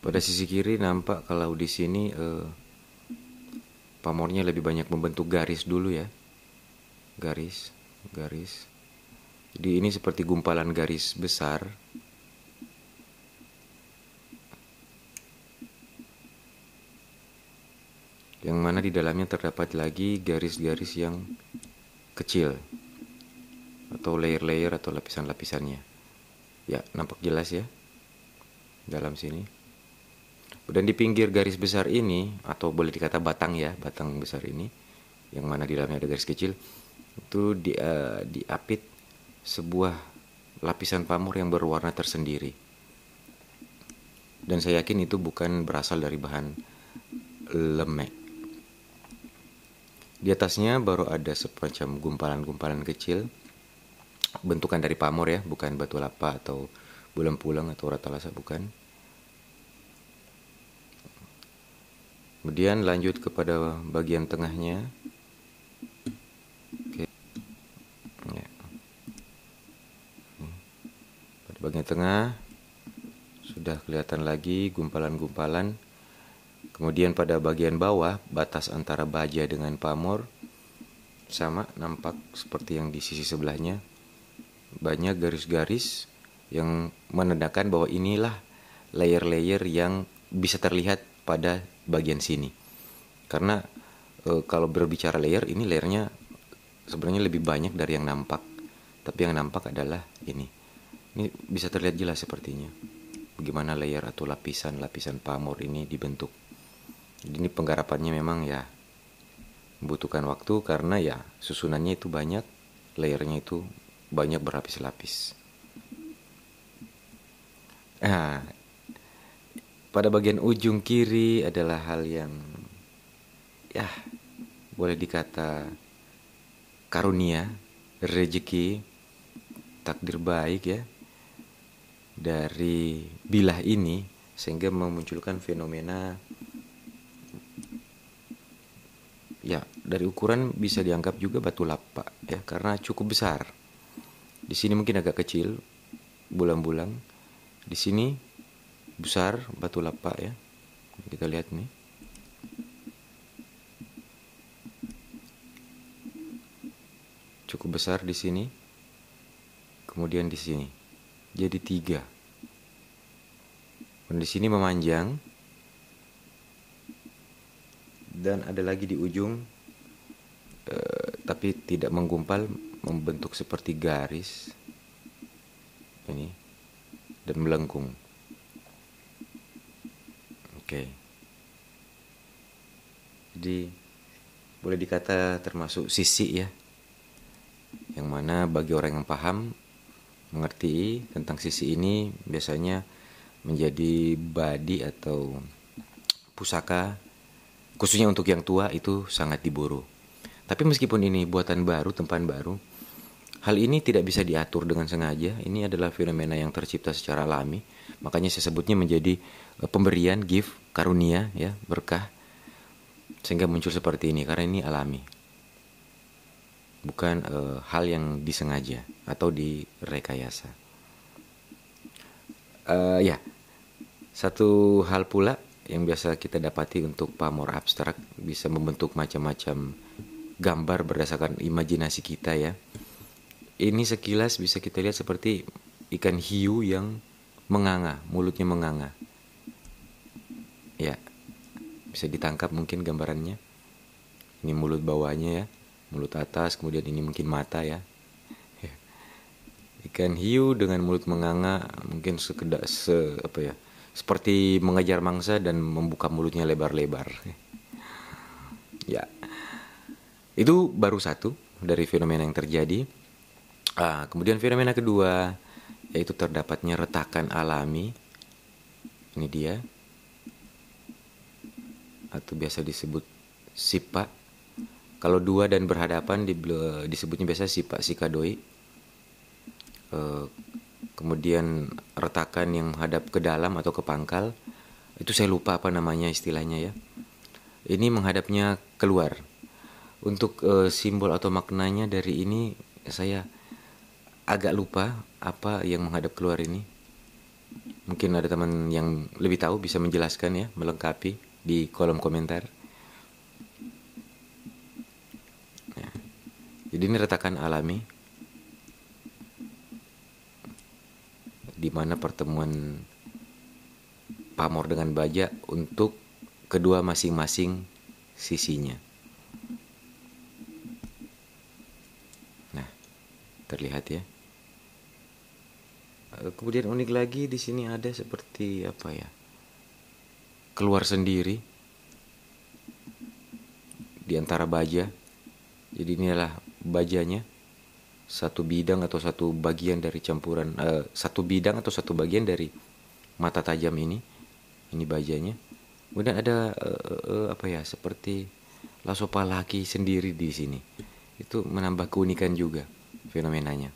Pada sisi kiri nampak kalau di sini pamornya lebih banyak membentuk garis dulu ya. Garis, garis. Jadi ini seperti gumpalan garis besar. Yang mana di dalamnya terdapat lagi garis-garis yang kecil. Atau layer-layer atau lapisan-lapisannya. Ya, nampak jelas ya. Dalam sini. Dan di pinggir garis besar ini, atau boleh dikata batang ya, batang besar ini, yang mana di dalamnya ada garis kecil, itu diapit sebuah lapisan pamor yang berwarna tersendiri. Dan saya yakin itu bukan berasal dari bahan lemek. Di atasnya baru ada semacam gumpalan-gumpalan kecil, bentukan dari pamor ya, bukan batu lapa atau bulan pulang atau rata lasa, bukan. Kemudian lanjut kepada bagian tengahnya. Oke. Ya. Pada bagian tengah sudah kelihatan lagi gumpalan-gumpalan. Kemudian pada bagian bawah, batas antara baja dengan pamor sama, nampak seperti yang di sisi sebelahnya. Banyak garis-garis yang menandakan bahwa inilah layer-layer yang bisa terlihat pada bagian sini. Karena kalau berbicara layer, ini layernya sebenarnya lebih banyak dari yang nampak. Tapi yang nampak adalah ini. Ini bisa terlihat jelas sepertinya. Bagaimana layer atau lapisan-lapisan pamor ini dibentuk. Jadi ini penggarapannya memang ya membutuhkan waktu karena ya susunannya itu banyak, layernya itu banyak berlapis-lapis. Nah, pada bagian ujung kiri adalah hal yang ya boleh dikata karunia, rezeki, takdir baik ya dari bilah ini, sehingga memunculkan fenomena ya dari ukuran bisa dianggap juga batu lapa ya, karena cukup besar. Di sini mungkin agak kecil, bulang-bulang. Di sini besar batu lapa ya. Kita lihat nih. Cukup besar di sini. Kemudian di sini. Jadi 3. Dan di sini memanjang. Dan ada lagi di ujung, tapi tidak menggumpal, membentuk seperti garis ini dan melengkung. Oke. Jadi boleh dikata termasuk sisi ya, yang mana bagi orang yang paham mengerti tentang sisi ini biasanya menjadi badi atau pusaka, khususnya untuk yang tua, itu sangat diburu. Tapi meskipun ini buatan baru, tempat baru, hal ini tidak bisa diatur dengan sengaja. Ini adalah fenomena yang tercipta secara alami. Makanya saya sebutnya menjadi pemberian, gift, karunia, ya, berkah. Sehingga muncul seperti ini, karena ini alami. Bukan hal yang disengaja atau direkayasa. Ya, satu hal pula yang biasa kita dapati untuk pamor abstrak, bisa membentuk macam-macam gambar berdasarkan imajinasi kita ya. Ini sekilas bisa kita lihat seperti ikan hiu yang menganga, mulutnya menganga. Ya, bisa ditangkap mungkin gambarannya. Ini mulut bawahnya ya, mulut atas, kemudian ini mungkin mata ya. Ikan hiu dengan mulut menganga, mungkin seperti mengejar mangsa dan membuka mulutnya lebar-lebar. Ya, itu baru satu dari fenomena yang terjadi. Kemudian fenomena kedua, yaitu terdapatnya retakan alami. Ini dia, atau biasa disebut sipa. Kalau dua dan berhadapan disebutnya biasa sipa sikadoi. Kemudian retakan yang menghadap ke dalam atau ke pangkal, itu saya lupa apa namanya istilahnya ya. Ini menghadapnya keluar. Untuk simbol atau maknanya dari ini saya agak lupa apa yang menghadap keluar ini. Mungkin ada teman yang lebih tahu bisa menjelaskan ya, melengkapi di kolom komentar. Nah, jadi ini retakan alami di mana pertemuan pamor dengan baja untuk kedua masing-masing sisinya. Nah, terlihat ya. Kemudian unik lagi di sini ada seperti apa ya? Keluar sendiri di antara baja. Jadi inilah bajanya, satu bidang atau satu bagian dari campuran, satu bidang atau satu bagian dari mata tajam ini bajanya. Kemudian ada apa ya, seperti lasopalaki sendiri di sini. Itu menambah keunikan juga fenomenanya.